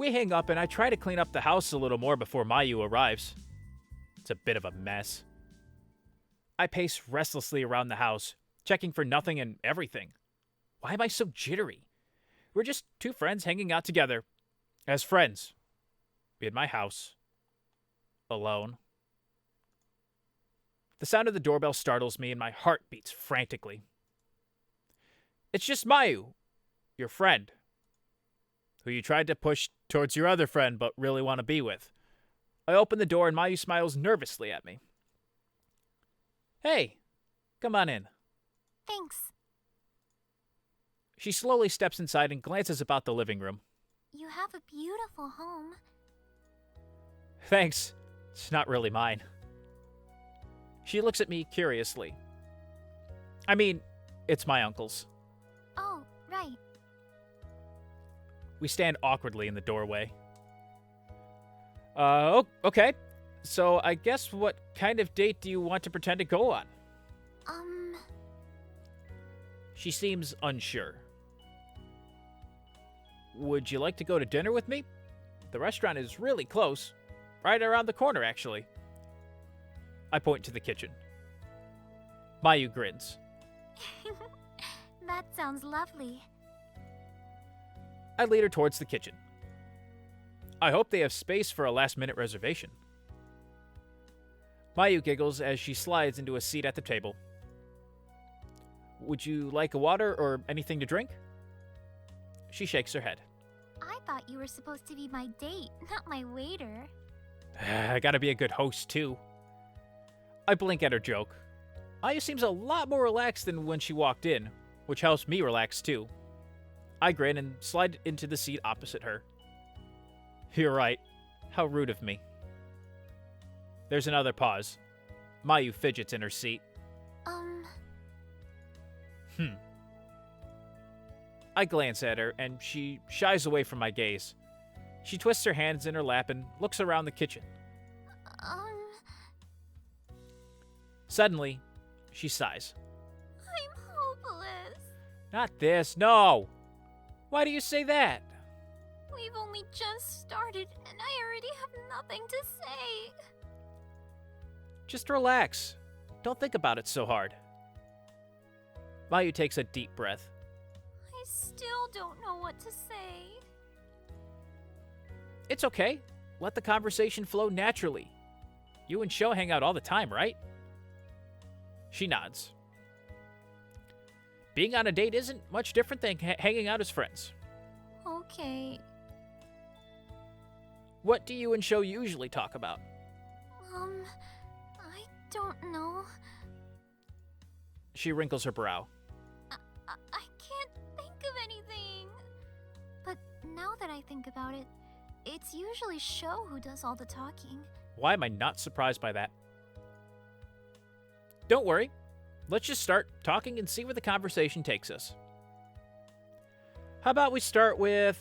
We hang up and I try to clean up the house a little more before Mayu arrives. It's a bit of a mess. I pace restlessly around the house, checking for nothing and everything. Why am I so jittery? We're just two friends hanging out together. As friends. In my house. Alone. The sound of the doorbell startles me and my heart beats frantically. It's just Mayu, your friend, who you tried to push towards your other friend but really want to be with. I open the door and Mayu smiles nervously at me. Hey, come on in. Thanks. She slowly steps inside and glances about the living room. You have a beautiful home. Thanks. It's not really mine. She looks at me curiously. I mean, it's my uncle's. Oh, right. We stand awkwardly in the doorway. Okay. So I guess what kind of date do you want to pretend to go on? She seems unsure. Would you like to go to dinner with me? The restaurant is really close. Right around the corner, actually. I point to the kitchen. Mayu grins. That sounds lovely. I lead her towards the kitchen. I hope they have space for a last-minute reservation. Mayu giggles as she slides into a seat at the table. Would you like a water or anything to drink? She shakes her head. I thought you were supposed to be my date, not my waiter. I gotta be a good host, too. I blink at her joke. Mayu seems a lot more relaxed than when she walked in, which helps me relax, too. I grin and slide into the seat opposite her. You're right. How rude of me. There's another pause. Mayu fidgets in her seat. I glance at her, and she shies away from my gaze. She twists her hands in her lap and looks around the kitchen. Suddenly, she sighs. I'm hopeless. Not this, no! Why do you say that? We've only just started, and I already have nothing to say. Just relax. Don't think about it so hard. Mayu takes a deep breath. I still don't know what to say. It's okay. Let the conversation flow naturally. You and Shou hang out all the time, right? She nods. Being on a date isn't much different than hanging out as friends. Okay. What do you and Shou usually talk about? I don't know. She wrinkles her brow. I can't think of anything. But now that I think about it, it's usually Shou who does all the talking. Why am I not surprised by that? Don't worry. Let's just start talking and see where the conversation takes us. How about we start with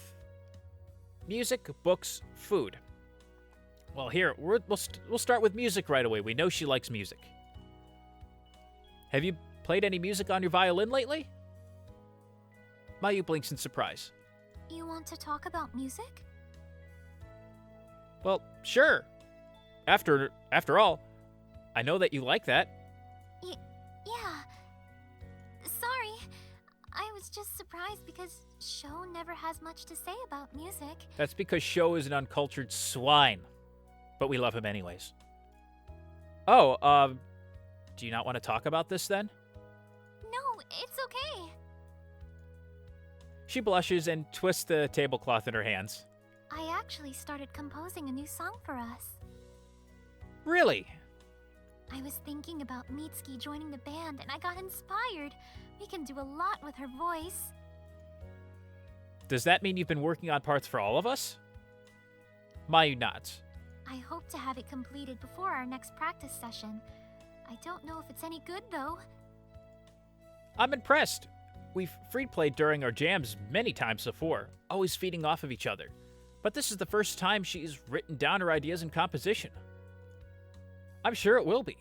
music, books, food? Well, here, we'll start with music right away. We know she likes music. Have you played any music on your violin lately? Mayu blinks in surprise. You want to talk about music? Well, sure. After all, I know that you like that. Yeah. Sorry. I was just surprised because Shou never has much to say about music. That's because Shou is an uncultured swine. But we love him anyways. Oh, do you not want to talk about this then? No, it's okay. She blushes and twists the tablecloth in her hands. I actually started composing a new song for us. Really? I was thinking about Mitsuki joining the band and I got inspired. We can do a lot with her voice. Does that mean you've been working on parts for all of us? Mayu nods. I hope to have it completed before our next practice session. I don't know if it's any good though. I'm impressed. We've free played during our jams many times before, always feeding off of each other. But this is the first time she's written down her ideas in composition. I'm sure it will be.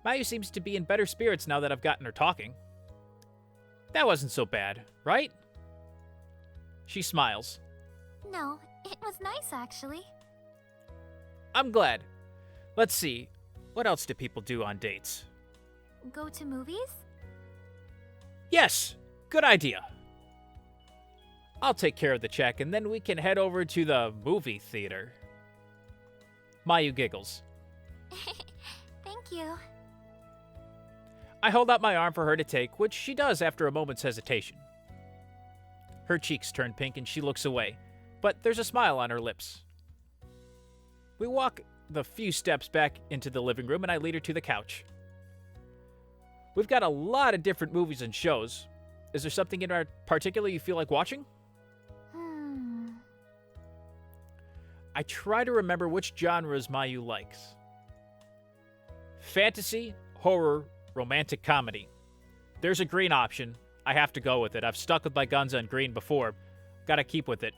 Mayu seems to be in better spirits now that I've gotten her talking. That wasn't so bad, right? She smiles. No, it was nice actually. I'm glad. Let's see. What else do people do on dates? Go to movies? Yes! Good idea. I'll take care of the check, and then we can head over to the movie theater. Mayu giggles. Thank you. I hold out my arm for her to take, which she does after a moment's hesitation. Her cheeks turn pink and she looks away, but there's a smile on her lips. We walk the few steps back into the living room and I lead her to the couch. We've got a lot of different movies and shows. Is there something in particular you feel like watching? I try to remember which genres Mayu likes. Fantasy, horror, romantic comedy. There's a green option. I have to go with it. I've stuck with my guns on green before. Gotta keep with it.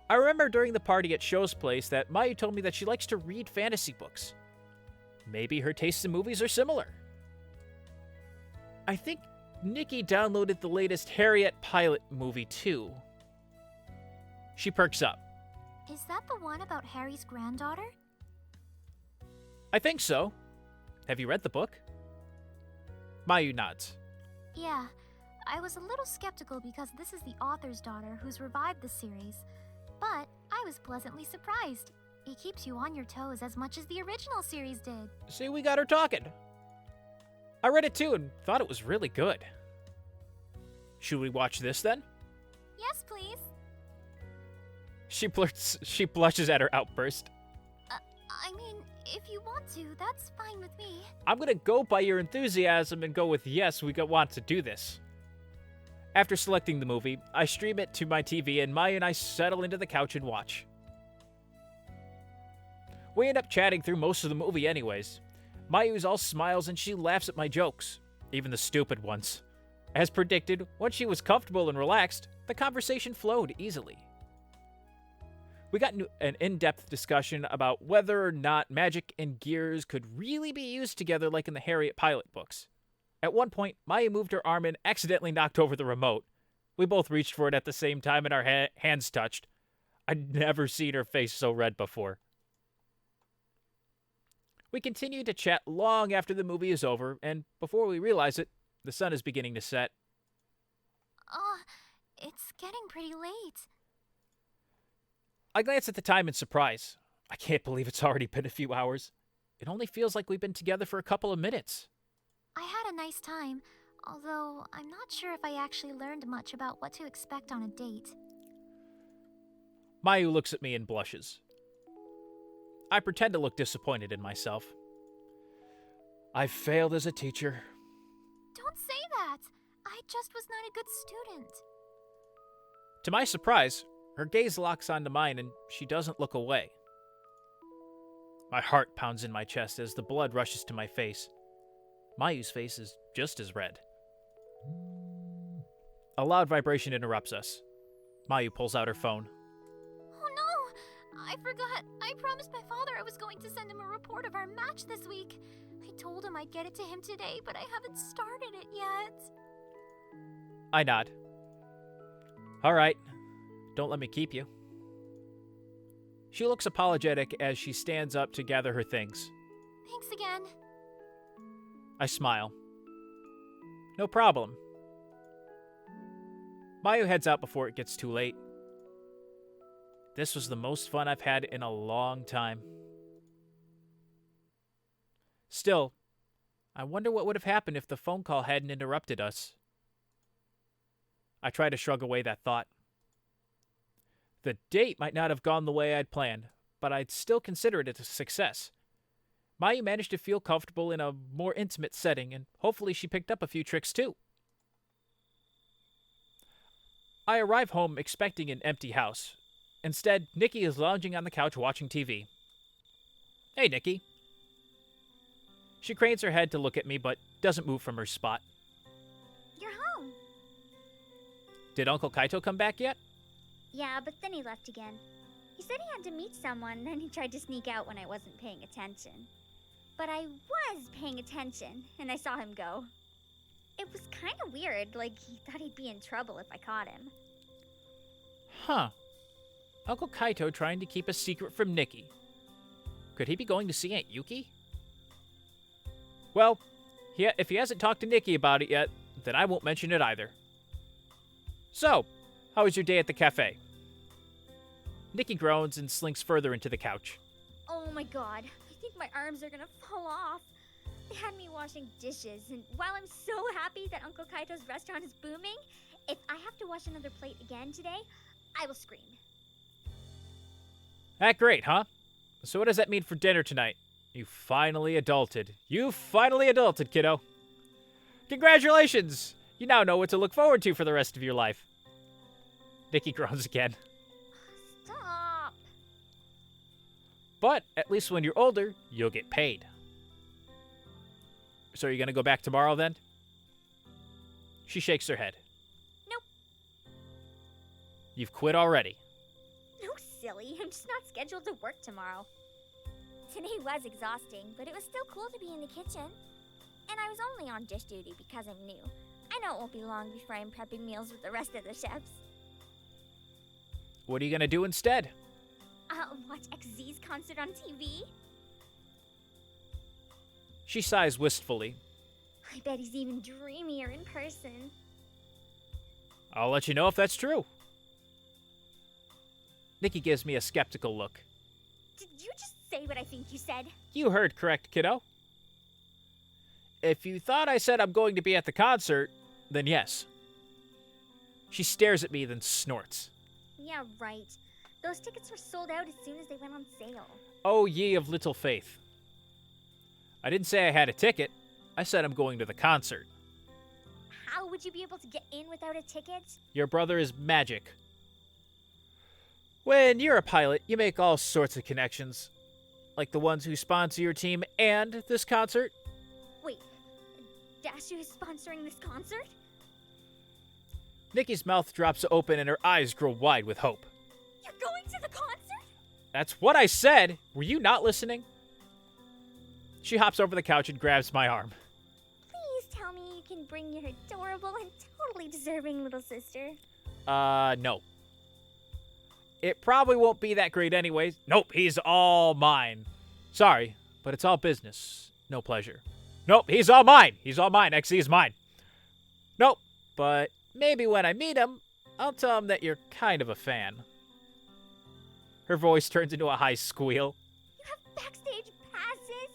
I remember during the party at Shou's place that Mayu told me that she likes to read fantasy books. Maybe her tastes in movies are similar. I think Nikki downloaded the latest Harriet Pilot movie too. She perks up. Is that the one about Harry's granddaughter? I think so. Have you read the book? Mayu nods. Yeah, I was a little skeptical because this is the author's daughter who's revived the series, but I was pleasantly surprised. It keeps you on your toes as much as the original series did. See, we got her talking. I read it too and thought it was really good. Should we watch this then? Yes, please. She blushes at her outburst. I mean, if you want to, that's fine with me. I'm gonna go by your enthusiasm and go with yes, we want to do this. After selecting the movie, I stream it to my TV and Mayu and I settle into the couch and watch. We end up chatting through most of the movie anyways. Mayu's all smiles and she laughs at my jokes, even the stupid ones. As predicted, once she was comfortable and relaxed, the conversation flowed easily. We got an in-depth discussion about whether or not magic and gears could really be used together like in the Harriet Pilot books. At one point, Mayu moved her arm and accidentally knocked over the remote. We both reached for it at the same time and our hands touched. I'd never seen her face so red before. We continued to chat long after the movie is over, and before we realize it, the sun is beginning to set. It's getting pretty late. I glance at the time in surprise. I can't believe it's already been a few hours. It only feels like we've been together for a couple of minutes. I had a nice time, although I'm not sure if I actually learned much about what to expect on a date. Mayu looks at me and blushes. I pretend to look disappointed in myself. I failed as a teacher. Don't say that! I just was not a good student. To my surprise, her gaze locks onto mine and she doesn't look away. My heart pounds in my chest as the blood rushes to my face. Mayu's face is just as red. A loud vibration interrupts us. Mayu pulls out her phone. Oh no! I forgot. I promised my father I was going to send him a report of our match this week. I told him I'd get it to him today, but I haven't started it yet. I nod. All right. Don't let me keep you. She looks apologetic as she stands up to gather her things. Thanks again. I smile. No problem. Mayu heads out before it gets too late. This was the most fun I've had in a long time. Still, I wonder what would have happened if the phone call hadn't interrupted us. I try to shrug away that thought. The date might not have gone the way I'd planned, but I'd still consider it a success. Mayu managed to feel comfortable in a more intimate setting, and hopefully she picked up a few tricks too. I arrive home expecting an empty house. Instead, Nikki is lounging on the couch watching TV. Hey, Nikki. She cranes her head to look at me, but doesn't move from her spot. You're home. Did Uncle Kaito come back yet? Yeah, but then he left again. He said he had to meet someone, then he tried to sneak out when I wasn't paying attention. But I was paying attention, and I saw him go. It was kind of weird, like he thought he'd be in trouble if I caught him. Huh. Uncle Kaito trying to keep a secret from Nikki. Could he be going to see Aunt Yuki? Well, if he hasn't talked to Nikki about it yet, then I won't mention it either. So, how was your day at the cafe? Nikki groans and slinks further into the couch. Oh my god, I think my arms are gonna fall off. They had me washing dishes, and while I'm so happy that Uncle Kaito's restaurant is booming, if I have to wash another plate again today, I will scream. That great, huh? So what does that mean for dinner tonight? You finally adulted. You finally adulted, kiddo. Congratulations! You now know what to look forward to for the rest of your life. Nikki groans again. Stop! But at least when you're older, you'll get paid. So are you going to go back tomorrow then? She shakes her head. Nope. You've quit already. No, silly. I'm just not scheduled to work tomorrow. Today was exhausting, but it was still cool to be in the kitchen. And I was only on dish duty because I'm new. I know it won't be long before I'm prepping meals with the rest of the chefs. What are you going to do instead? Watch Ex Zee's concert on TV? She sighs wistfully. I bet he's even dreamier in person. I'll let you know if that's true. Nikki gives me a skeptical look. Did you just say what I think you said? You heard correct, kiddo. If you thought I said I'm going to be at the concert, then yes. She stares at me, then snorts. Yeah, right. Those tickets were sold out as soon as they went on sale. Oh, ye of little faith. I didn't say I had a ticket. I said I'm going to the concert. How would you be able to get in without a ticket? Your brother is magic. When you're a pilot, you make all sorts of connections. Like the ones who sponsor your team and this concert. Wait, Dasshu is sponsoring this concert? Nikki's mouth drops open and her eyes grow wide with hope. You're going to the concert? That's what I said! Were you not listening? She hops over the couch and grabs my arm. Please tell me you can bring your adorable and totally deserving little sister. No. It probably won't be that great anyways. Nope, he's all mine. Sorry, but it's all business. No pleasure. Nope, he's all mine. He's all mine. Ex Zee is mine. Nope, but maybe when I meet him, I'll tell him that you're kind of a fan. Her voice turns into a high squeal. You have backstage passes?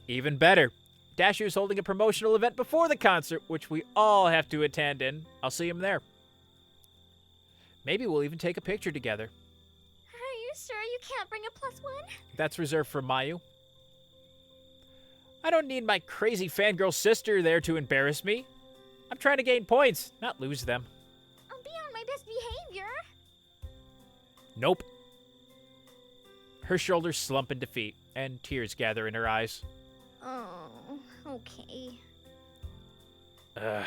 Even better. Dasshu's holding a promotional event before the concert, which we all have to attend, and I'll see him there. Maybe we'll even take a picture together. Are you sure you can't bring a +1? That's reserved for Mayu. I don't need my crazy fangirl sister there to embarrass me. I'm trying to gain points, not lose them. I'll be on my best behavior. Nope. Her shoulders slump in defeat, and tears gather in her eyes. Oh, okay. Ugh.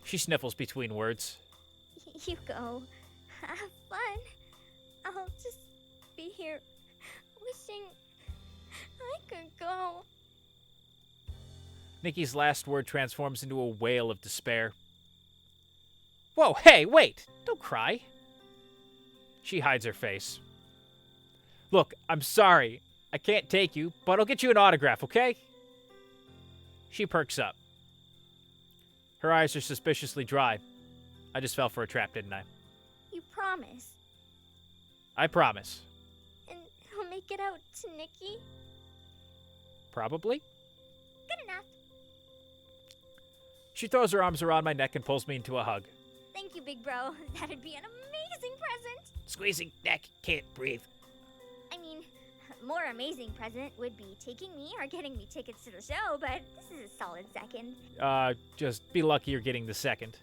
She sniffles between words. You go. Have fun. I'll just be here wishing I could go. Nikki's last word transforms into a wail of despair. Whoa, hey, wait! Don't cry. She hides her face. Look, I'm sorry. I can't take you, but I'll get you an autograph, okay? She perks up. Her eyes are suspiciously dry. I just fell for a trap, didn't I? You promise. I promise. And I'll make it out to Nikki? Probably. Good enough. She throws her arms around my neck and pulls me into a hug. Thank you, big bro. That'd be an amazing present. Squeezing neck, can't breathe. I mean, a more amazing present would be taking me or getting me tickets to the show, but this is a solid second. Just be lucky you're getting the second.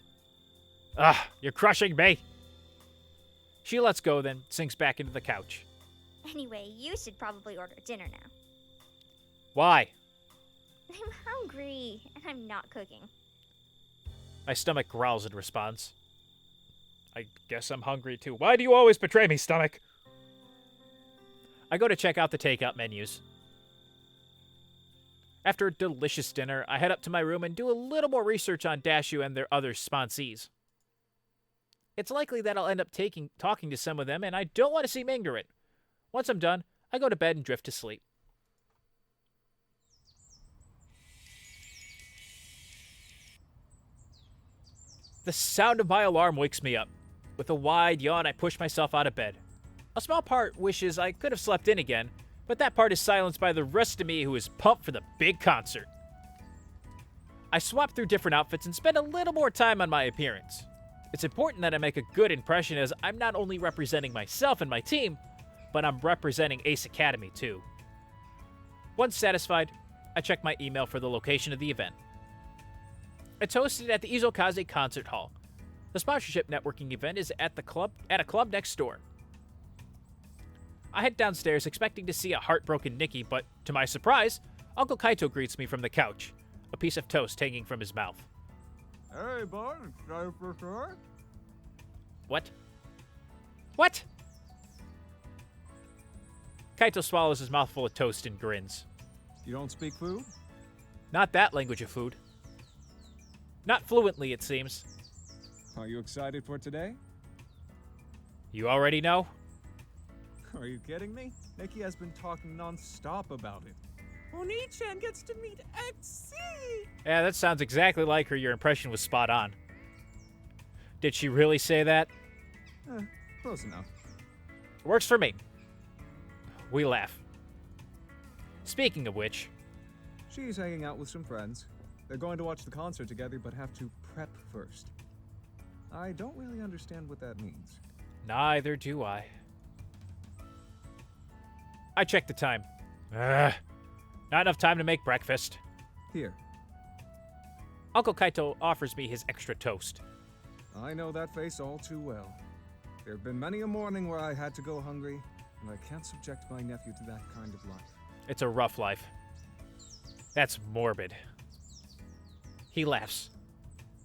You're crushing me. She lets go, then sinks back into the couch. Anyway, you should probably order dinner now. Why? I'm hungry, and I'm not cooking. My stomach growls in response. I guess I'm hungry too. Why do you always betray me, stomach? I go to check out the takeout menus. After a delicious dinner, I head up to my room and do a little more research on Dasshu and their other sponsees. It's likely that I'll end up talking to some of them, and I don't want to seem ignorant. Once I'm done, I go to bed and drift to sleep. The sound of my alarm wakes me up. With a wide yawn, I push myself out of bed. A small part wishes I could have slept in again, but that part is silenced by the rest of me who is pumped for the big concert. I swap through different outfits and spend a little more time on my appearance. It's important that I make a good impression, as I'm not only representing myself and my team, but I'm representing Ace Academy too. Once satisfied, I check my email for the location of the event. It's hosted at the Izokaze Concert Hall. The sponsorship networking event is at a club next door. I head downstairs expecting to see a heartbroken Nikki, but to my surprise, Uncle Kaito greets me from the couch, a piece of toast hanging from his mouth. Hey, bud, excited for sure? What? What? Kaito swallows his mouthful of toast and grins. You don't speak food? Not that language of food. Not fluently, it seems. Are you excited for today? You already know? Are you kidding me? Nikki has been talking non-stop about it. Oni-chan gets to meet Ex Zee! Yeah, that sounds exactly like her. Your impression was spot on. Did she really say that? Close enough. Works for me. We laugh. Speaking of which... She's hanging out with some friends. They're going to watch the concert together, but have to prep first. I don't really understand what that means. Neither do I. I check the time. Not enough time to make breakfast. Here, Uncle Kaito offers me his extra toast. I know that face all too well. There have been many a morning where I had to go hungry, and I can't subject my nephew to that kind of life. It's a rough life. That's morbid. He laughs.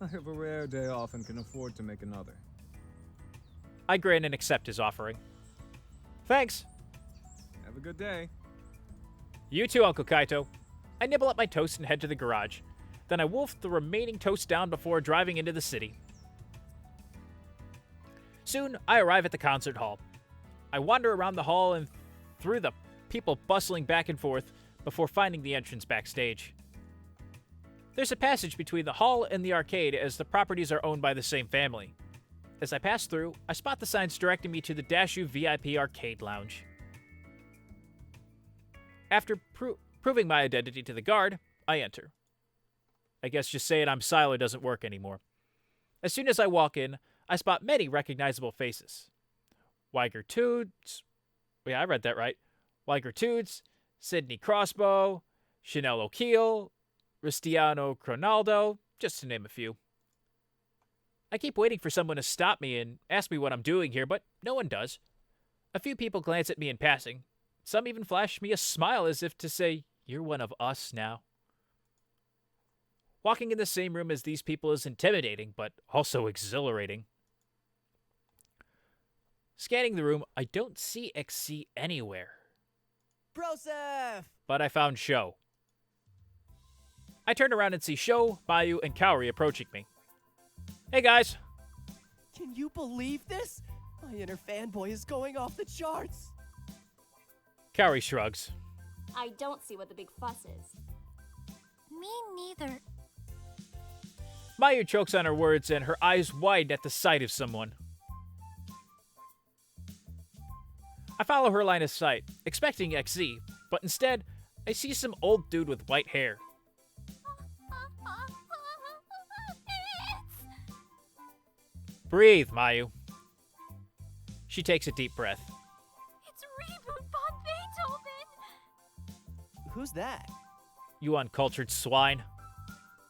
I have a rare day off and can afford to make another. I grin and accept his offering. Thanks. Have a good day. You too, Uncle Kaito. I nibble at my toast and head to the garage. Then I wolf the remaining toast down before driving into the city. Soon, I arrive at the concert hall. I wander around the hall and through the people bustling back and forth before finding the entrance backstage. There's a passage between the hall and the arcade, as the properties are owned by the same family. As I pass through, I spot the signs directing me to the Dasshu VIP Arcade Lounge. After proving my identity to the guard, I enter. I guess just saying I'm Sylar doesn't work anymore. As soon as I walk in, I spot many recognizable faces. Weiger Toots. Yeah, I read that right. Weiger Toots, Sidney Crossbow, Chanel O'Keel, Cristiano Cronaldo, just to name a few. I keep waiting for someone to stop me and ask me what I'm doing here, but no one does. A few people glance at me in passing. Some even flash me a smile as if to say, "You're one of us now." Walking in the same room as these people is intimidating, but also exhilarating. Scanning the room, I don't see Ex Zee anywhere. Broseph! But I found Shou. I turn around and see Shou, Mayu, and Kaori approaching me. Hey guys! Can you believe this? My inner fanboy is going off the charts! Kaori shrugs. I don't see what the big fuss is. Me neither. Mayu chokes on her words and her eyes widen at the sight of someone. I follow her line of sight, expecting Ex Zee, but instead, I see some old dude with white hair. Breathe, Mayu. She takes a deep breath. It's Reboot von Beethoven! Who's that? You uncultured swine.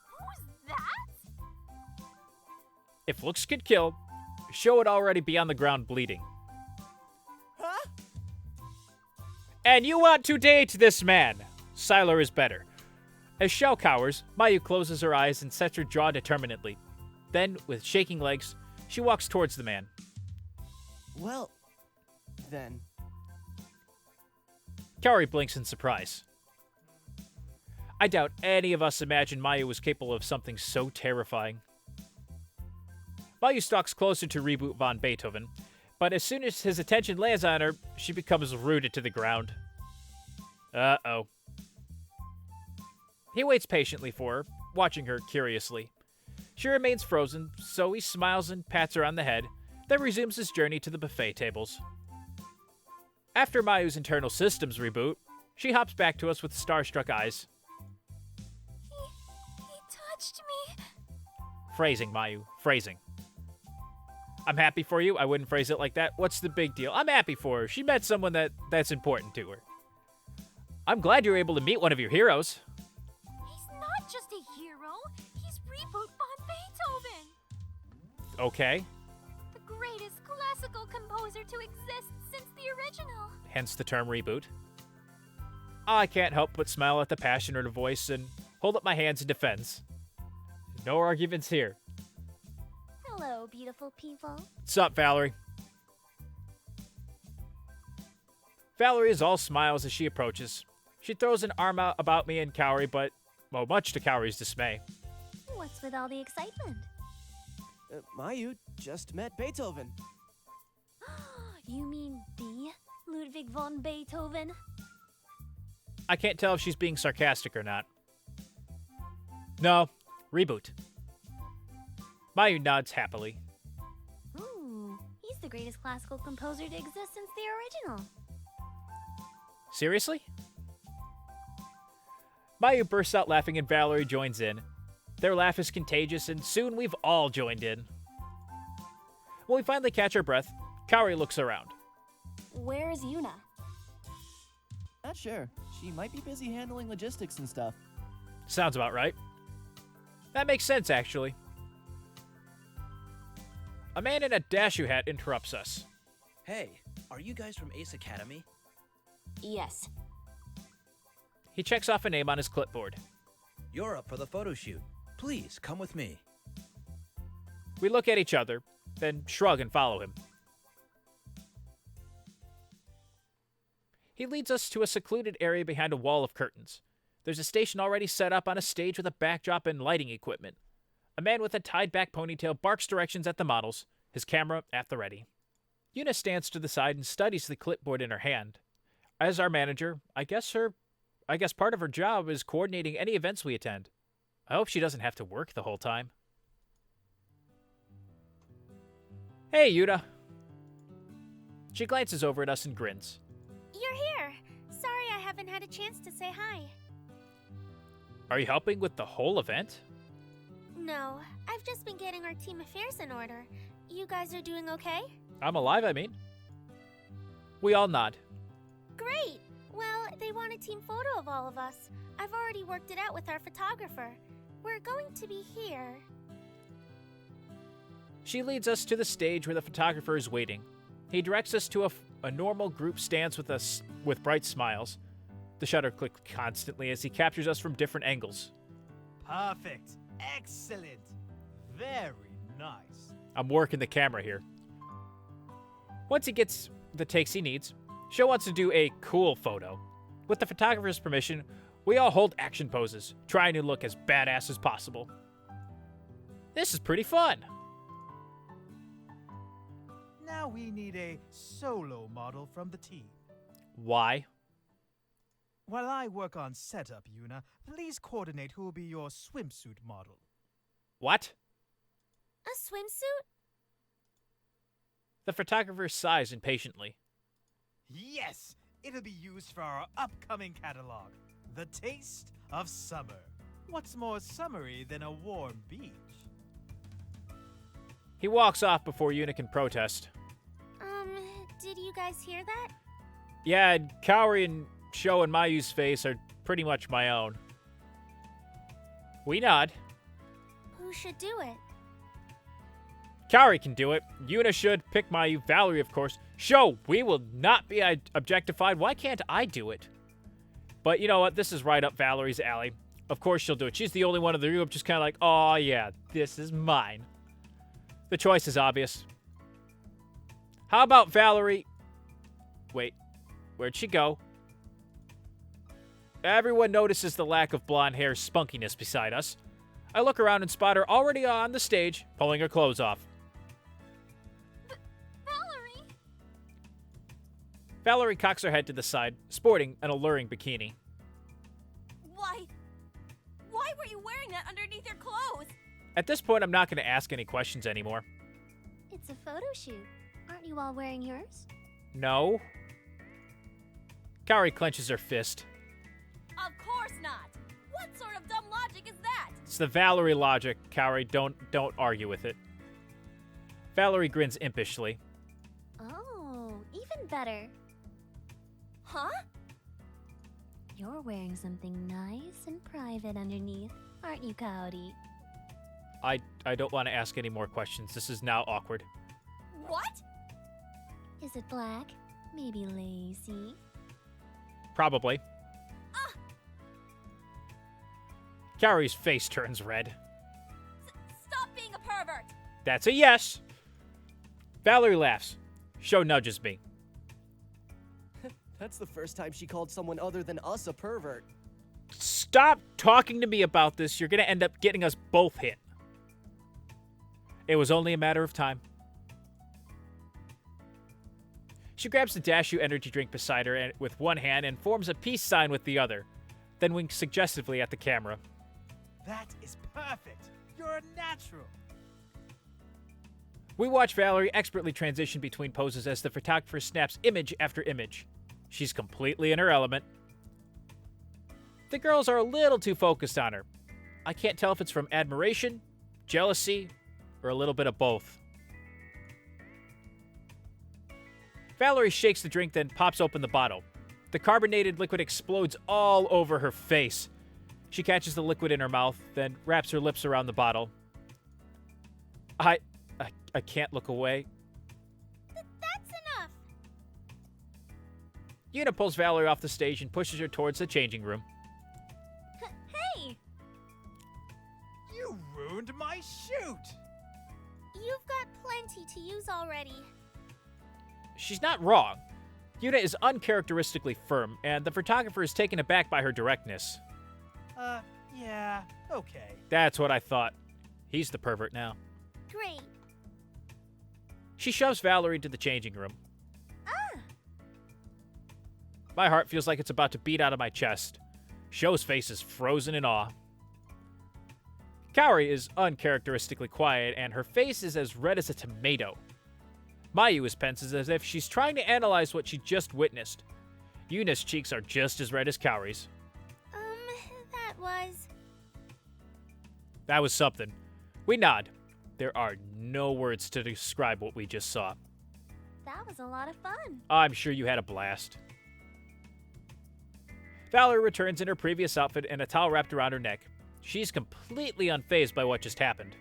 Who's that? If looks could kill, Shou would already be on the ground bleeding. Huh? And you want to date this man? Sylar is better. As Shou cowers, Mayu closes her eyes and sets her jaw determinedly. Then, with shaking legs, she walks towards the man. Well, then. Kaori blinks in surprise. I doubt any of us imagined Mayu was capable of something so terrifying. Mayu stalks closer to Reboot von Beethoven, but as soon as his attention lands on her, she becomes rooted to the ground. Uh-oh. He waits patiently for her, watching her curiously. She remains frozen, so he smiles and pats her on the head, then resumes his journey to the buffet tables. After Mayu's internal systems reboot, she hops back to us with starstruck eyes. He touched me. Phrasing, Mayu. Phrasing. I'm happy for you. I wouldn't phrase it like that. What's the big deal? I'm happy for her. She met someone that's important to her. I'm glad you were able to meet one of your heroes. He's not just a hero. He's Reboot von Beethoven. Okay. The greatest classical composer to exist since the original. Hence the term reboot. I can't help but smile at the passion in her voice and hold up my hands in defense. No arguments here. Hello, beautiful people. What's up, Valerie? Valerie is all smiles as she approaches. She throws an arm out about me and Kaori, but, well, much to Kaori's dismay. What's with all the excitement? Mayu just met Beethoven. You mean the Ludwig von Beethoven? I can't tell if she's being sarcastic or not. No, reboot. Mayu nods happily. Ooh, he's the greatest classical composer to exist since the original. Seriously? Mayu bursts out laughing and Valerie joins in. Their laugh is contagious and soon we've all joined in. When we finally catch our breath, Kaori looks around. Where's Yuna? Not sure. She might be busy handling logistics and stuff. Sounds about right. That makes sense, actually. A man in a Dasshu hat interrupts us. Hey, are you guys from Ace Academy? Yes. He checks off a name on his clipboard. You're up for the photo shoot. Please, come with me. We look at each other, then shrug and follow him. He leads us to a secluded area behind a wall of curtains. There's a station already set up on a stage with a backdrop and lighting equipment. A man with a tied-back ponytail barks directions at the models, his camera at the ready. Yuna stands to the side and studies the clipboard in her hand. As our manager, I guess part of her job is coordinating any events we attend. I hope she doesn't have to work the whole time. Hey, Yuna. She glances over at us and grins. You're here. Sorry I haven't had a chance to say hi. Are you helping with the whole event? No, I've just been getting our team affairs in order. You guys are doing okay? I'm alive, I mean. We all nod. Great! Well, they want a team photo of all of us. I've already worked it out with our photographer. We're going to be here. She leads us to the stage where the photographer is waiting. He directs us to a normal group stance with bright smiles. The shutter clicks constantly as he captures us from different angles. Perfect. Excellent. Very nice. I'm working the camera here. Once he gets the takes he needs, Shou wants to do a cool photo. With the photographer's permission, we all hold action poses, trying to look as badass as possible. This is pretty fun. Now we need a solo model from the team. Why? While I work on setup, Yuna, please coordinate who will be your swimsuit model. What? A swimsuit? The photographer sighs impatiently. Yes! It'll be used for our upcoming catalog, The Taste of Summer. What's more summery than a warm beach? He walks off before Yuna can protest. Did you guys hear that? Yeah, and Kaori and Shou and Mayu's face are pretty much my own. We nod. Who should do it? Kaori can do it. Yuna should. Pick Mayu. Valerie, of course. Shou, we will not be objectified. Why can't I do it? But you know what? This is right up Valerie's alley. Of course she'll do it. She's the only one in the group just kind of like, oh yeah, this is mine. The choice is obvious. How about Valerie? Wait, where'd she go? Everyone notices the lack of blonde hair spunkiness beside us. I look around and spot her already on the stage, pulling her clothes off. Valerie cocks her head to the side, sporting an alluring bikini. Why were you wearing that underneath your clothes? At this point, I'm not going to ask any questions anymore. It's a photo shoot. Aren't you all wearing yours? No. Kaori clenches her fist. Of course not. What sort of dumb logic is that? It's the Valerie logic, Kaori. Don't argue with it. Valerie grins impishly. Oh, even better. Huh? You're wearing something nice and private underneath, aren't you, Kaori? I don't want to ask any more questions. This is now awkward. What? Is it black? Maybe lacy? Probably. Kaori's face turns red. Stop being a pervert! That's a yes. Valerie laughs. Shou nudges me. That's the first time she called someone other than us a pervert. Stop talking to me about this. You're going to end up getting us both hit. It was only a matter of time. She grabs the Dasshu energy drink beside her with one hand and forms a peace sign with the other, then winks suggestively at the camera. That is perfect. You're a natural. We watch Valerie expertly transition between poses as the photographer snaps image after image. She's completely in her element. The girls are a little too focused on her. I can't tell if it's from admiration, jealousy, or a little bit of both. Valerie shakes the drink, then pops open the bottle. The carbonated liquid explodes all over her face. She catches the liquid in her mouth, then wraps her lips around the bottle. I can't look away. That's enough. Yuna pulls Valerie off the stage and pushes her towards the changing room. Hey! You ruined my shoot. You've got plenty to use already. She's not wrong. Yuna is uncharacteristically firm, and the photographer is taken aback by her directness. Yeah, okay. That's what I thought. He's the pervert now. Great. She shoves Valerie to the changing room. My heart feels like it's about to beat out of my chest. Shou's face is frozen in awe. Kaori is uncharacteristically quiet, and her face is as red as a tomato. Mayu is pensive as if she's trying to analyze what she just witnessed. Yuna's cheeks are just as red as Kaori's. That was something. We nod. There are no words to describe what we just saw. That was a lot of fun. I'm sure you had a blast. Valerie returns in her previous outfit and a towel wrapped around her neck. She's completely unfazed by what just happened.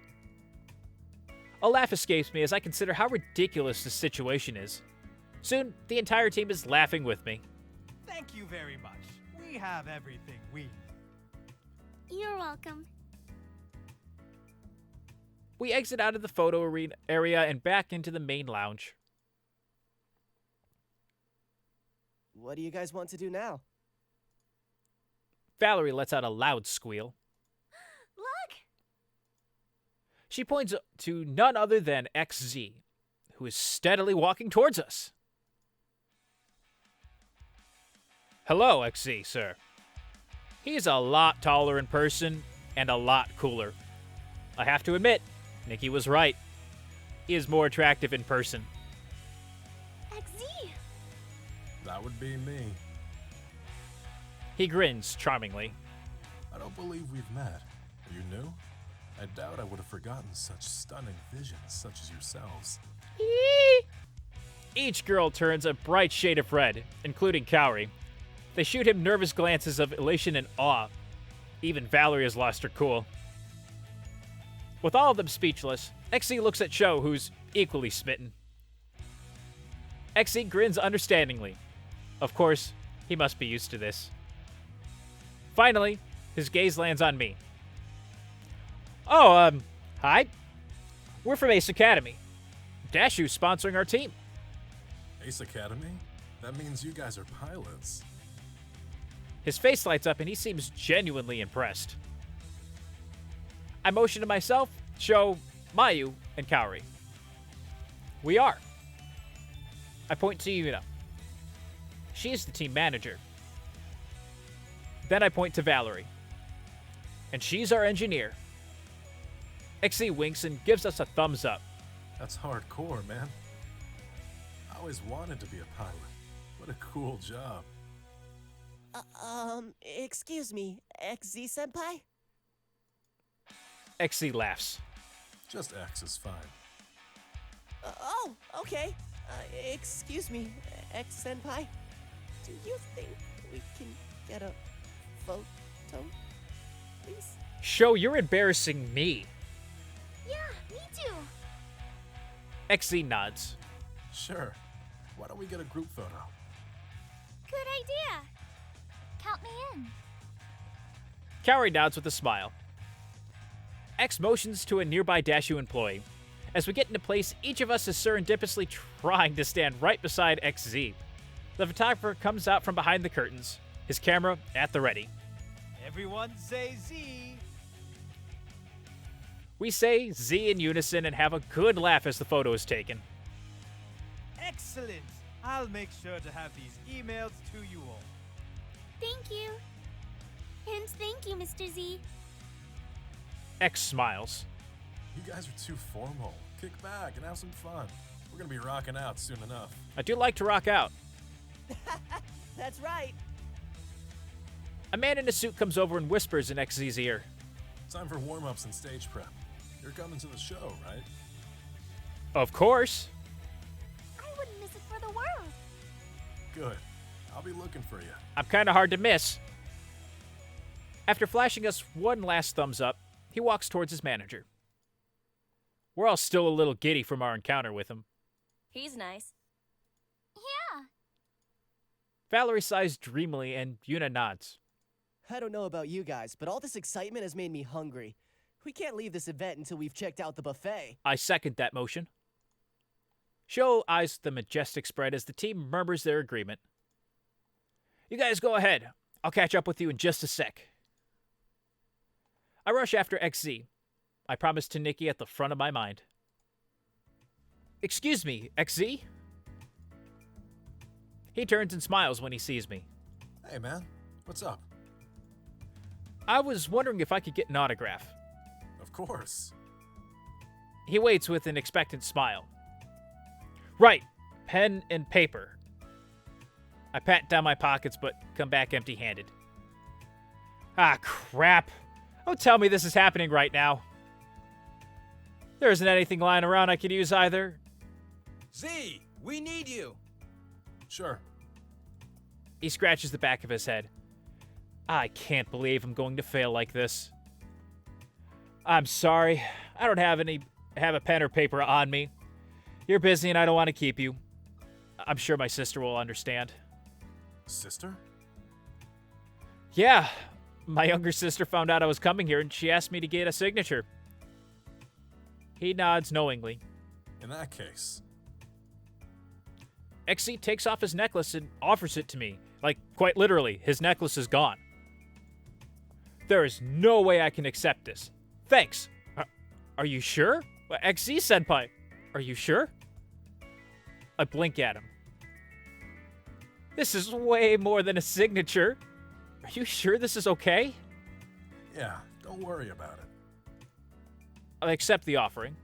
A laugh escapes me as I consider how ridiculous this situation is. Soon, the entire team is laughing with me. Thank you very much. We have everything we need. You're welcome. We exit out of the photo arena area and back into the main lounge. What do you guys want to do now? Valerie lets out a loud squeal. Look! She points to none other than Ex Zee, who is steadily walking towards us. Hello, Ex Zee, sir. He's a lot taller in person and a lot cooler. I have to admit, Nikki was right. He is more attractive in person. Ex Zee! That would be me. He grins charmingly. I don't believe we've met. You knew? I doubt I would have forgotten such stunning visions such as yourselves. Each girl turns a bright shade of red, including Kaori. They shoot him nervous glances of elation and awe. Even Valerie has lost her cool. With all of them speechless, Ex Zee looks at Shou, who's equally smitten. Ex Zee grins understandingly. Of course, he must be used to this. Finally, his gaze lands on me. Oh, hi. We're from Ace Academy. Dasshu's sponsoring our team. Ace Academy? That means you guys are pilots. His face lights up and he seems genuinely impressed. I motion to myself, Shou, Mayu, and Kaori. We are. I point to Yuna. She is the team manager. Then I point to Valerie. And she's our engineer. Ex Zee winks and gives us a thumbs up. That's hardcore, man. I always wanted to be a pilot. What a cool job. Excuse me, Ex Zee senpai? Ex Zee laughs. Just X is fine. Oh, okay. Excuse me, Ex senpai. Do you think we can get a photo, please? Shou, you're embarrassing me. Yeah, me too. Ex Zee nods. Sure. Why don't we get a group photo? Good idea. Count me in. Kaori nods with a smile. X motions to a nearby Dasshu employee. As we get into place, each of us is serendipitously trying to stand right beside Ex Zee. The photographer comes out from behind the curtains, his camera at the ready. Everyone say Z. We say Z in unison and have a good laugh as the photo is taken. Excellent. I'll make sure to have these emailed to you all. Thank you. And thank you, Mr. Z. X smiles. You guys are too formal. Kick back and have some fun. We're gonna be rocking out soon enough. I do like to rock out. That's right. A man in a suit comes over and whispers in Ex Zee's ear. Time for warm-ups and stage prep. You're coming to the show, right? Of course. I wouldn't miss it for the world. Good. I'll be looking for you. I'm kind of hard to miss. After flashing us one last thumbs up, he walks towards his manager. We're all still a little giddy from our encounter with him. He's nice. Yeah. Valerie sighs dreamily and Yuna nods. I don't know about you guys, but all this excitement has made me hungry. We can't leave this event until we've checked out the buffet. I second that motion. Shou eyes the majestic spread as the team murmurs their agreement. You guys go ahead. I'll catch up with you in just a sec. I rush after Ex Zee. I promise to Nikki at the front of my mind. Excuse me, Ex Zee? He turns and smiles when he sees me. Hey, man. What's up? I was wondering if I could get an autograph. Of course. He waits with an expectant smile. Right, pen and paper. I pat down my pockets but come back empty-handed. Ah, crap. Don't tell me this is happening right now. There isn't anything lying around I could use either. Z, we need you. Sure. He scratches the back of his head. I can't believe I'm going to fail like this. I'm sorry. I don't have a pen or paper on me. You're busy and I don't want to keep you. I'm sure my sister will understand. Sister? Yeah. My younger sister found out I was coming here and she asked me to get a signature. He nods knowingly. In that case. Ex Zee takes off his necklace and offers it to me. Like, quite literally, his necklace is gone. There is no way I can accept this. Thanks. Are you sure? Ex Zee senpai, are you sure? I blink at him. This is way more than a signature. Are you sure this is okay? Yeah, don't worry about it. I accept the offering.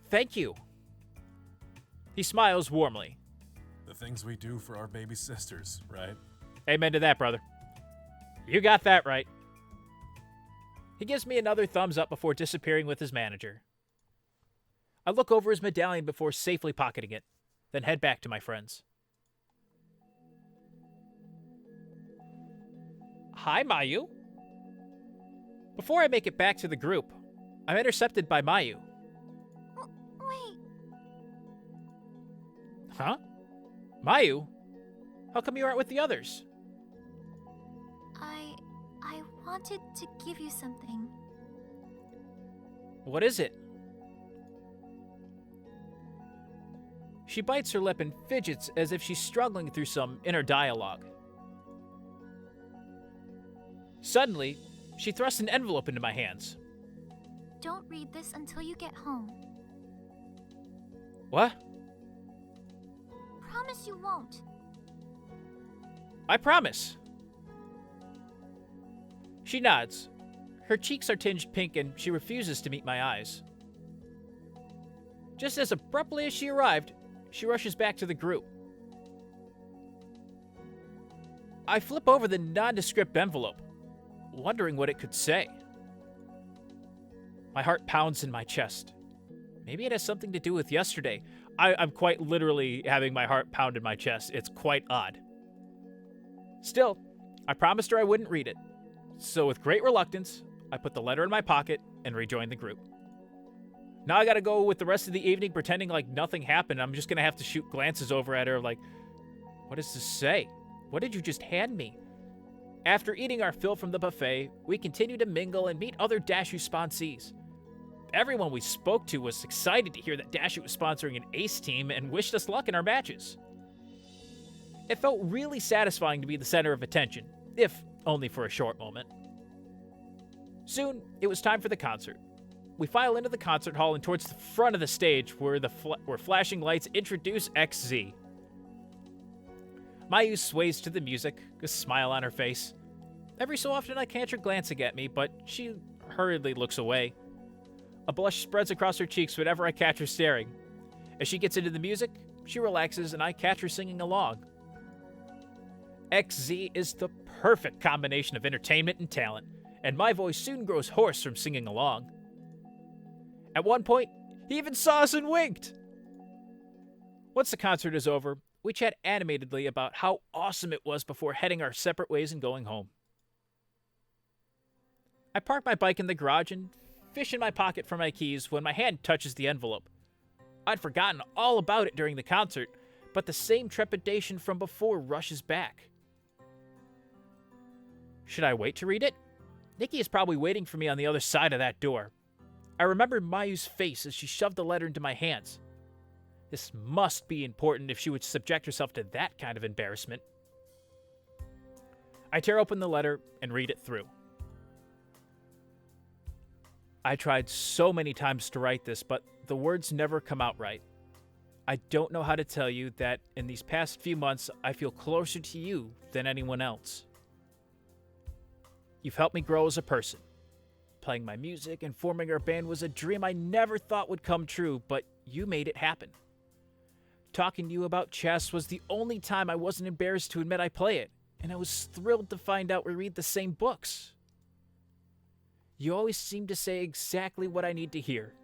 Thank you. He smiles warmly. The things we do for our baby sisters, right? Amen to that, brother. You got that right. He gives me another thumbs up before disappearing with his manager. I look over his medallion before safely pocketing it, then head back to my friends. Hi, Mayu. Before I make it back to the group, I'm intercepted by Mayu. Wait. Huh? Mayu? How come you aren't with the others? I wanted to give you something. What is it? She bites her lip and fidgets as if she's struggling through some inner dialogue. Suddenly, she thrusts an envelope into my hands. Don't read this until you get home. What? Promise you won't. I promise. She nods. Her cheeks are tinged pink and she refuses to meet my eyes. Just as abruptly as she arrived, she rushes back to the group. I flip over the nondescript envelope, wondering what it could say. My heart pounds in my chest. Maybe it has something to do with yesterday. I'm quite literally having my heart pound in my chest. It's quite odd. Still, I promised her I wouldn't read it. So with great reluctance, I put the letter in my pocket and rejoined the group. Now I gotta go with the rest of the evening pretending like nothing happened. I'm just gonna have to shoot glances over at her like, what does this say? What did you just hand me? After eating our fill from the buffet, we continued to mingle and meet other Dasshu sponsees. Everyone we spoke to was excited to hear that Dasshu was sponsoring an ace team and wished us luck in our matches. It felt really satisfying to be the center of attention, if only for a short moment. Soon, it was time for the concert. We file into the concert hall and towards the front of the stage where flashing lights introduce Ex Zee. Mayu sways to the music, a smile on her face. Every so often I catch her glancing at me, but she hurriedly looks away. A blush spreads across her cheeks whenever I catch her staring. As she gets into the music, she relaxes and I catch her singing along. Ex Zee is the perfect combination of entertainment and talent, and my voice soon grows hoarse from singing along. At one point, he even saw us and winked. Once the concert is over, we chat animatedly about how awesome it was before heading our separate ways and going home. I park my bike in the garage and fish in my pocket for my keys when my hand touches the envelope. I'd forgotten all about it during the concert, but the same trepidation from before rushes back. Should I wait to read it? Nikki is probably waiting for me on the other side of that door. I remember Mayu's face as she shoved the letter into my hands. This must be important if she would subject herself to that kind of embarrassment. I tear open the letter and read it through. I tried so many times to write this, but the words never come out right. I don't know how to tell you that in these past few months, I feel closer to you than anyone else. You've helped me grow as a person. Playing my music and forming our band was a dream I never thought would come true, but you made it happen. Talking to you about chess was the only time I wasn't embarrassed to admit I play it, and I was thrilled to find out we read the same books. You always seem to say exactly what I need to hear.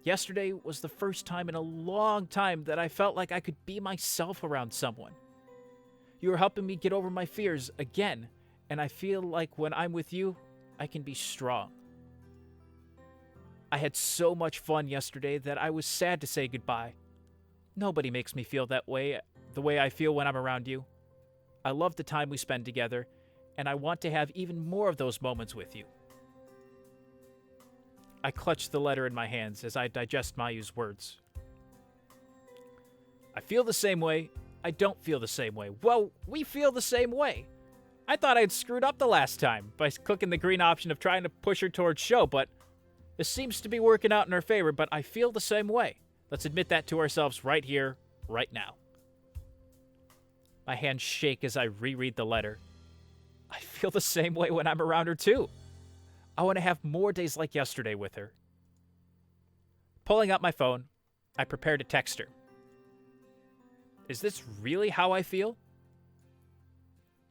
Yesterday was the first time in a long time that I felt like I could be myself around someone. You are helping me get over my fears again, and I feel like when I'm with you, I can be strong. I had so much fun yesterday that I was sad to say goodbye. Nobody makes me feel that way, the way I feel when I'm around you. I love the time we spend together, and I want to have even more of those moments with you. I clutch the letter in my hands as I digest Mayu's words. I feel the same way. I don't feel the same way. Well, we feel the same way. I thought I'd screwed up the last time by clicking the green option of trying to push her towards Shou, but this seems to be working out in her favor, but I feel the same way. Let's admit that to ourselves right here, right now. My hands shake as I reread the letter. I feel the same way when I'm around her too. I want to have more days like yesterday with her. Pulling out my phone, I prepare to text her. Is this really how I feel?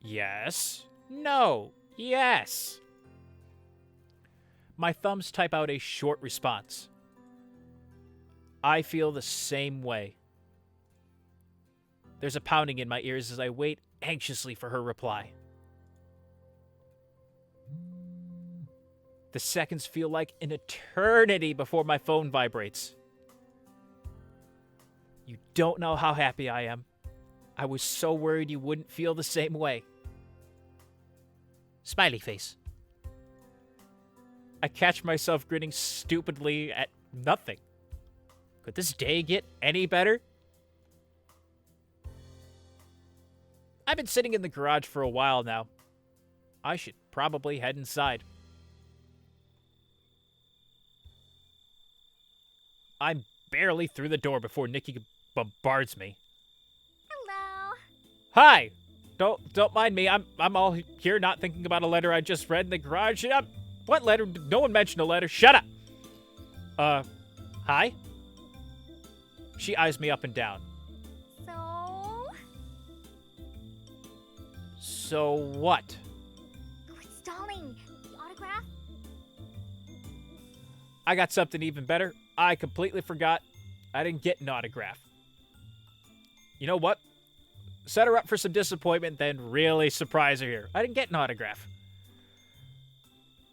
Yes. No. Yes. My thumbs type out a short response. I feel the same way. There's a pounding in my ears as I wait anxiously for her reply. The seconds feel like an eternity before my phone vibrates. You don't know how happy I am. I was so worried you wouldn't feel the same way. Smiley face. I catch myself grinning stupidly at nothing. Could this day get any better? I've been sitting in the garage for a while now. I should probably head inside. I'm barely through the door before Nikki bombards me. Hello. Hi! Don't mind me. I'm all here not thinking about a letter I just read in the garage. What letter? No one mentioned a letter. Shut up. Hi? She eyes me up and down. So what? Quit stalling. The autograph? I got something even better. I completely forgot. I didn't get an autograph. You know what? Set her up for some disappointment, then really surprise her here. I didn't get an autograph.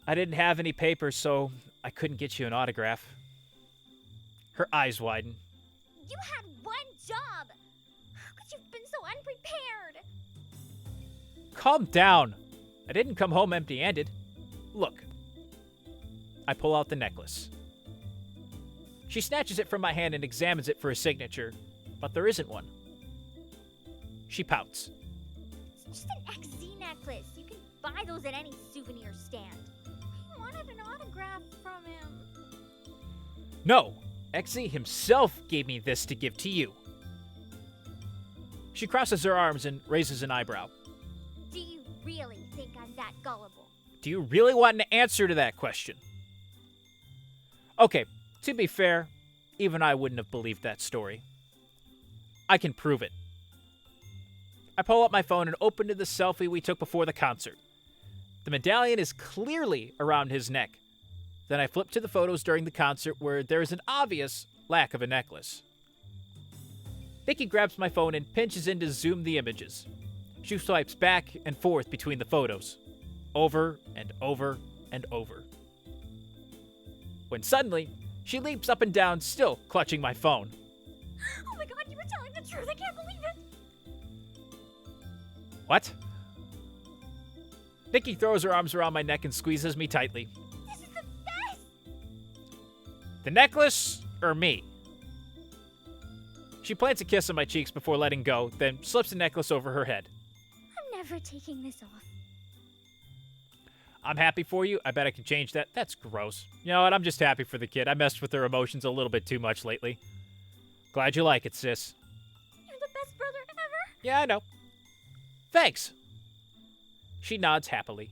I didn't have any papers, so I couldn't get you an autograph. Her eyes widen. You had one job! How could you have been so unprepared? Calm down. I didn't come home empty-handed. Look. I pull out the necklace. She snatches it from my hand and examines it for a signature, but there isn't one. She pouts. It's just an Ex Zee necklace. You can buy those at any souvenir stand. I wanted an autograph from him. No, Ex Zee himself gave me this to give to you. She crosses her arms and raises an eyebrow. Do you really think I'm that gullible? Do you really want an answer to that question? Okay, to be fair, even I wouldn't have believed that story. I can prove it. I pull up my phone and open to the selfie we took before the concert. The medallion is clearly around his neck. Then I flip to the photos during the concert where there is an obvious lack of a necklace. Nikki grabs my phone and pinches in to zoom the images. She swipes back and forth between the photos, over and over and over. When suddenly, she leaps up and down, still clutching my phone. Oh my god, you were telling the truth! I can't believe it! What? Nikki throws her arms around my neck and squeezes me tightly. This is the best! The necklace or me? She plants a kiss on my cheeks before letting go, then slips the necklace over her head. I'm never taking this off. I'm happy for you. I bet I can change that. That's gross. You know what? I'm just happy for the kid. I messed with her emotions a little bit too much lately. Glad you like it, sis. You're the best brother ever! Yeah, I know. Thanks. She nods happily.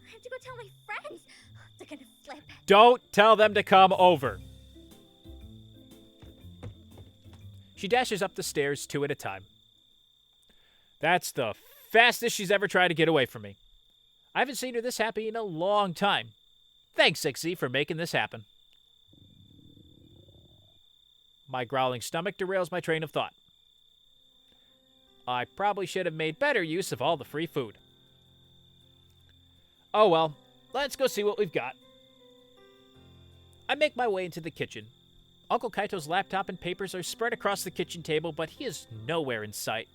I have to go tell my friends. They're gonna flip. Don't tell them to come over. She dashes up the stairs 2 at a time. That's the fastest she's ever tried to get away from me. I haven't seen her this happy in a long time. Thanks, Ex Zee, for making this happen. My growling stomach derails my train of thought. I probably should have made better use of all the free food. Oh well, let's go see what we've got. I make my way into the kitchen. Uncle Kaito's laptop and papers are spread across the kitchen table, but he is nowhere in sight.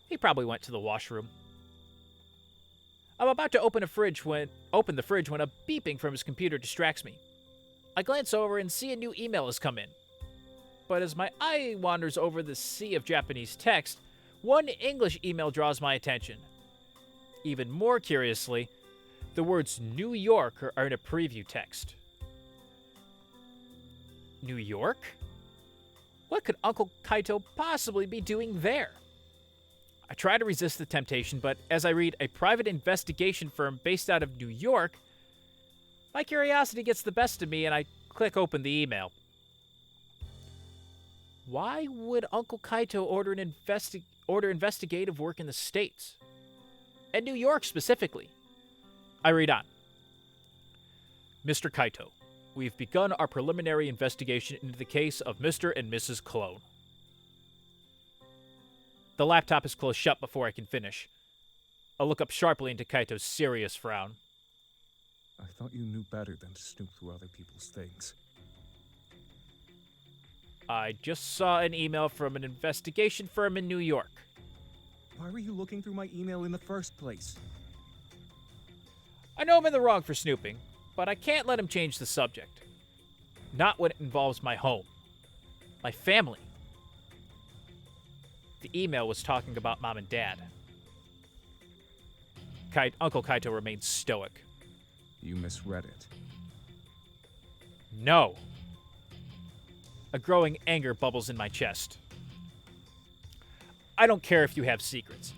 He probably went to the washroom. I'm about to open the fridge when a beeping from his computer distracts me. I glance over and see a new email has come in. But as my eye wanders over the sea of Japanese text, one English email draws my attention. Even more curiously, the words New York are in a preview text. New York? What could Uncle Kaito possibly be doing there? I try to resist the temptation, but as I read a private investigation firm based out of New York, my curiosity gets the best of me and I click open the email. Why would Uncle Kaito order investigative work in the States? And New York specifically? I read on. Mr. Kaito, we've begun our preliminary investigation into the case of Mr. and Mrs. Clone. The laptop is closed shut before I can finish. I look up sharply into Kaito's serious frown. I thought you knew better than to snoop through other people's things. I just saw an email from an investigation firm in New York. Why were you looking through my email in the first place? I know I'm in the wrong for snooping, but I can't let him change the subject. Not when it involves my home. My family. The email was talking about Mom and Dad. Uncle Kaito remains stoic. You misread it. No. A growing anger bubbles in my chest. I don't care if you have secrets.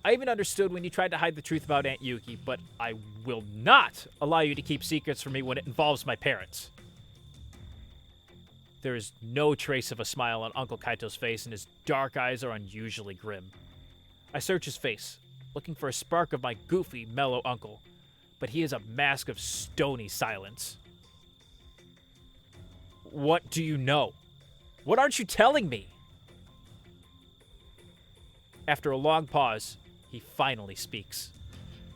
I even understood when you tried to hide the truth about Aunt Yuki, but I will not allow you to keep secrets from me when it involves my parents. There is no trace of a smile on Uncle Kaito's face, and his dark eyes are unusually grim. I search his face, looking for a spark of my goofy, mellow uncle, but he is a mask of stony silence. What do you know? What aren't you telling me? After a long pause, he finally speaks.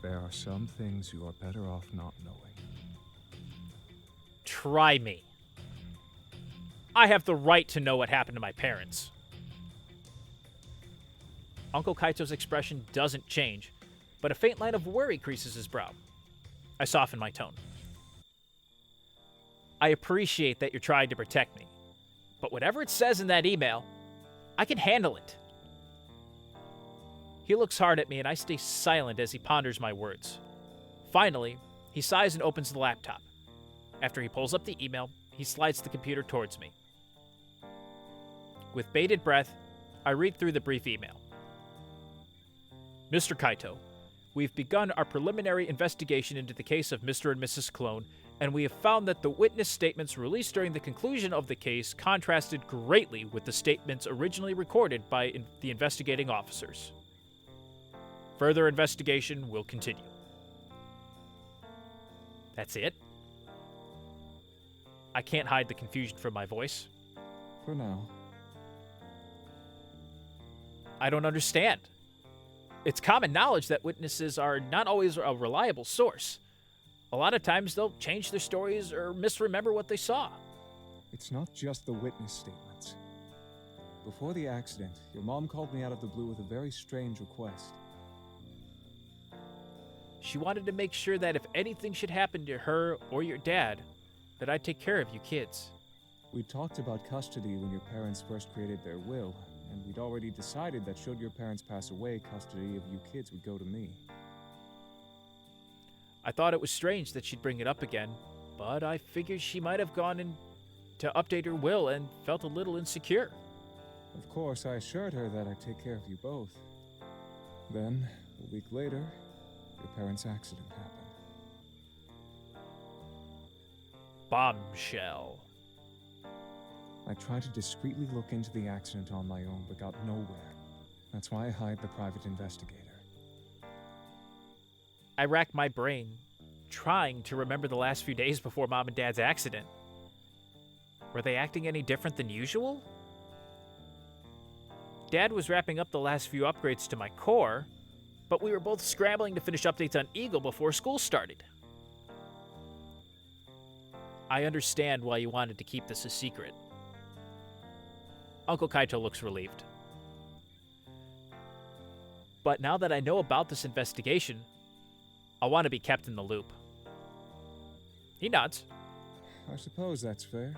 There are some things you are better off not knowing. Try me. I have the right to know what happened to my parents. Uncle Kaito's expression doesn't change, but a faint line of worry creases his brow. I soften my tone. I appreciate that you're trying to protect me, but whatever it says in that email, I can handle it. He looks hard at me, and I stay silent as he ponders my words. Finally, he sighs and opens the laptop. After he pulls up the email, he slides the computer towards me. With bated breath, I read through the brief email. Mr. Kaito, we've begun our preliminary investigation into the case of Mr. and Mrs. Clone, and we have found that the witness statements released during the conclusion of the case contrasted greatly with the statements originally recorded by the investigating officers. Further investigation will continue. That's it? I can't hide the confusion from my voice. For now. I don't understand. It's common knowledge that witnesses are not always a reliable source. A lot of times they'll change their stories or misremember what they saw. It's not just the witness statements. Before the accident, your mom called me out of the blue with a very strange request. She wanted to make sure that if anything should happen to her or your dad, that I'd take care of you kids. We talked about custody when your parents first created their will, and we'd already decided that should your parents pass away, custody of you kids would go to me. I thought it was strange that she'd bring it up again, but I figured she might have gone in to update her will and felt a little insecure. Of course, I assured her that I'd take care of you both. Then, a week later, your parents' accident happened. Bombshell. I tried to discreetly look into the accident on my own, but got nowhere. That's why I hired the private investigator. I racked my brain, trying to remember the last few days before Mom and Dad's accident. Were they acting any different than usual? Dad was wrapping up the last few upgrades to my core, but we were both scrambling to finish updates on Eagle before school started. I understand why you wanted to keep this a secret. Uncle Kaito looks relieved. But now that I know about this investigation, I want to be kept in the loop. He nods. I suppose that's fair.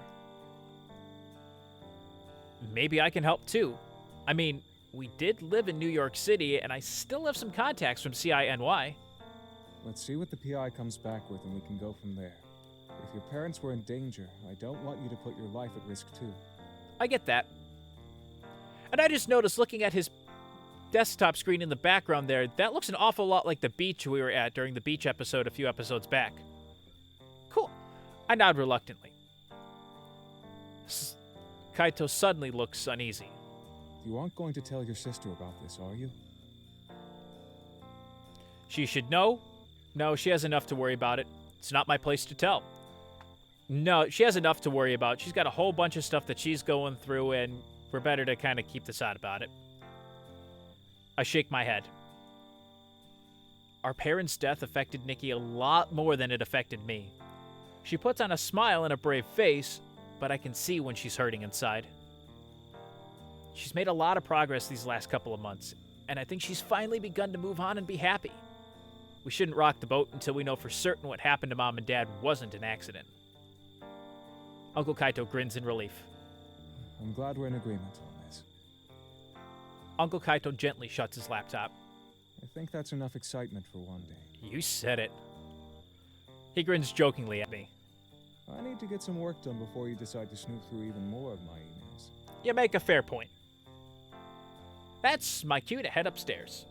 Maybe I can help too. I mean, we did live in New York City, and I still have some contacts from CINY. Let's see what the PI comes back with, and we can go from there. If your parents were in danger, I don't want you to put your life at risk too. I get that. And I just noticed, looking at his desktop screen in the background there, that looks an awful lot like the beach we were at during the beach episode a few episodes back. Cool. I nod reluctantly. Kaito suddenly looks uneasy. You aren't going to tell your sister about this, are you? She should know? No, she has enough to worry about it. It's not my place to tell. No, she has enough to worry about. She's got a whole bunch of stuff that she's going through, and we're better to kind of keep this out about it. I shake my head. Our parents' death affected Nikki a lot more than it affected me. She puts on a smile and a brave face, but I can see when she's hurting inside. She's made a lot of progress these last couple of months, and I think she's finally begun to move on and be happy. We shouldn't rock the boat until we know for certain what happened to Mom and Dad wasn't an accident. Uncle Kaito grins in relief. I'm glad we're in agreement on this. Uncle Kaito gently shuts his laptop. I think that's enough excitement for one day. You said it. He grins jokingly at me. I need to get some work done before you decide to snoop through even more of my emails. You make a fair point. That's my cue to head upstairs.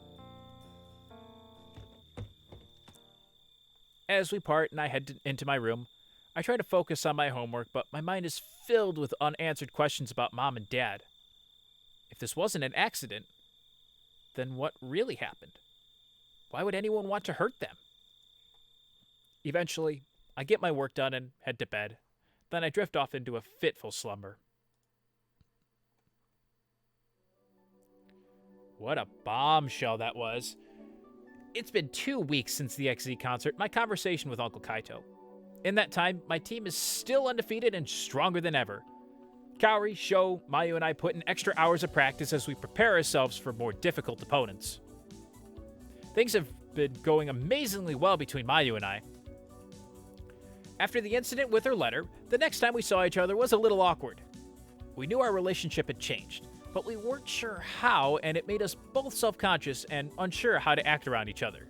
As we part and I head into my room, I try to focus on my homework, but my mind is filled with unanswered questions about Mom and Dad. If this wasn't an accident, then what really happened? Why would anyone want to hurt them? Eventually, I get my work done and head to bed. Then I drift off into a fitful slumber. What a bombshell that was. It's been 2 weeks since the Ex Zee concert, my conversation with Uncle Kaito. In that time, my team is still undefeated and stronger than ever. Kaori, Shou, Mayu, and I put in extra hours of practice as we prepare ourselves for more difficult opponents. Things have been going amazingly well between Mayu and I. After the incident with her letter, the next time we saw each other was a little awkward. We knew our relationship had changed, but we weren't sure how, and it made us both self-conscious and unsure how to act around each other.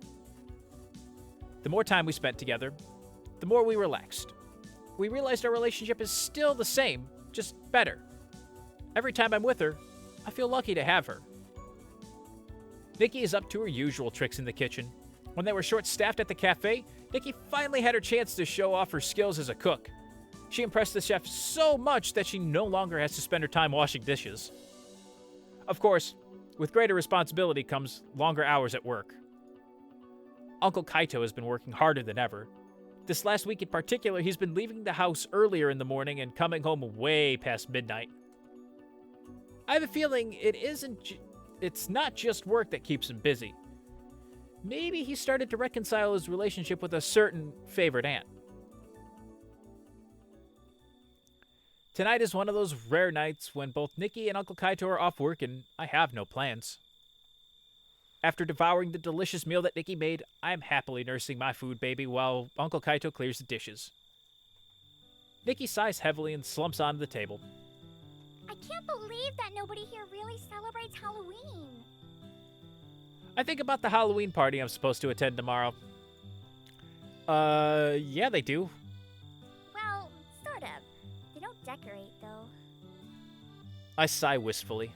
The more time we spent together, the more we relaxed. We realized our relationship is still the same, just better. Every time I'm with her, I feel lucky to have her. Nikki is up to her usual tricks in the kitchen. When they were short-staffed at the cafe, Nikki finally had her chance to show off her skills as a cook. She impressed the chef so much that she no longer has to spend her time washing dishes. Of course, with greater responsibility comes longer hours at work. Uncle Kaito has been working harder than ever. This last week in particular, he's been leaving the house earlier in the morning and coming home way past midnight. I have a feeling it's not just work that keeps him busy. Maybe he started to reconcile his relationship with a certain favorite aunt. Tonight is one of those rare nights when both Nikki and Uncle Kaito are off work and I have no plans. After devouring the delicious meal that Nikki made, I am happily nursing my food baby while Uncle Kaito clears the dishes. Nikki sighs heavily and slumps onto the table. I can't believe that nobody here really celebrates Halloween. I think about the Halloween party I'm supposed to attend tomorrow. Yeah, they do. Well, sort of. They don't decorate, though. I sigh wistfully.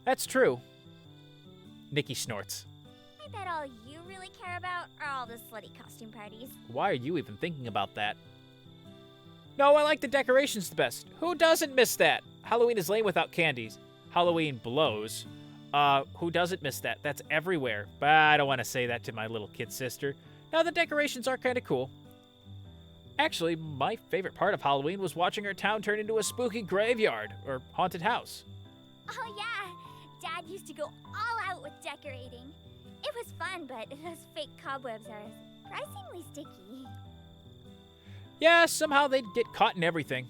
That's true. Nikki snorts. I bet all you really care about are all the slutty costume parties. Why are you even thinking about that? No, I like the decorations the best. Who doesn't miss that? Halloween is lame without candies. Halloween blows. Who doesn't miss that? That's everywhere. But I don't want to say that to my little kid sister. Now, the decorations are kind of cool. Actually, my favorite part of Halloween was watching our town turn into a spooky graveyard or haunted house. Oh, yeah. Dad used to go all out with decorating. It was fun, but those fake cobwebs are surprisingly sticky. Yeah, somehow they'd get caught in everything.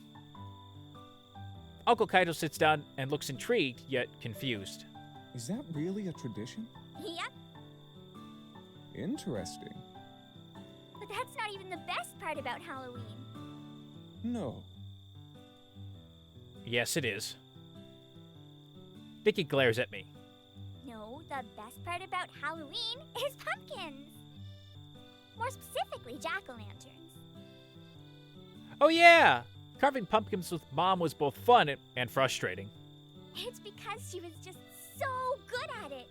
Uncle Kaito sits down and looks intrigued, yet confused. Is that really a tradition? Yep. Interesting. But that's not even the best part about Halloween. No. Yes, it is. Nikki glares at me. No, the best part about Halloween is pumpkins. More specifically, jack-o'-lanterns. Oh yeah! Carving pumpkins with Mom was both fun and frustrating. It's because she was just so good at it.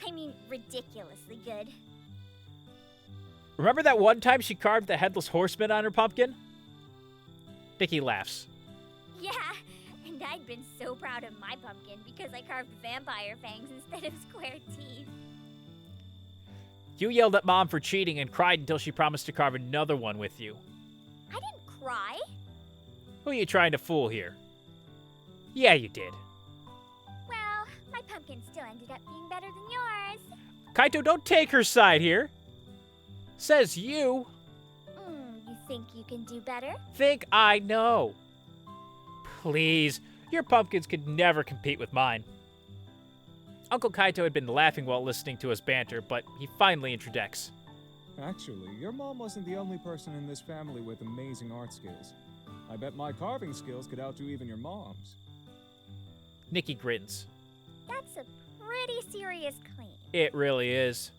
I mean, ridiculously good. Remember that one time she carved the Headless Horseman on her pumpkin? Nikki laughs. Yeah, and I'd been so proud of my pumpkin because I carved vampire fangs instead of square teeth. You yelled at Mom for cheating and cried until she promised to carve another one with you. I didn't cry. Who are you trying to fool here? Yeah, you did. Well, my pumpkin still ended up being better than yours. Kaito, don't take her side here. Says you. You think you can do better? Think I know. Please, your pumpkins could never compete with mine. Uncle Kaito had been laughing while listening to us banter, but he finally interjects. Actually, your mom wasn't the only person in this family with amazing art skills. I bet my carving skills could outdo even your mom's. Nikki grins. That's a pretty serious claim. It really is.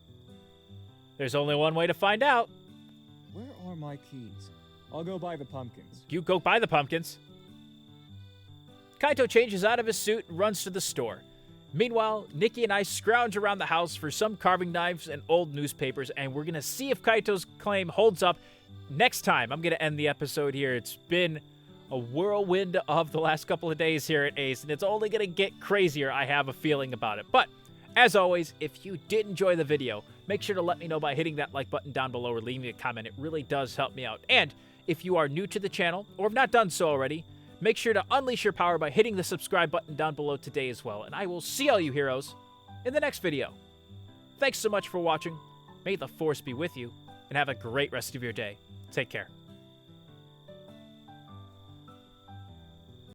There's only one way to find out. Where are my keys? I'll go buy the pumpkins. You go buy the pumpkins. Kaito changes out of his suit and runs to the store. Meanwhile, Nikki and I scrounge around the house for some carving knives and old newspapers, and we're going to see if Kaito's claim holds up. Next time, I'm going to end the episode here. It's been a whirlwind of the last couple of days here at Ace, and it's only going to get crazier, I have a feeling about it. But, as always, if you did enjoy the video, make sure to let me know by hitting that like button down below or leaving me a comment. It really does help me out. And if you are new to the channel, or have not done so already, make sure to unleash your power by hitting the subscribe button down below today as well. And I will see all you heroes in the next video. Thanks so much for watching. May the Force be with you, and have a great rest of your day. Take care.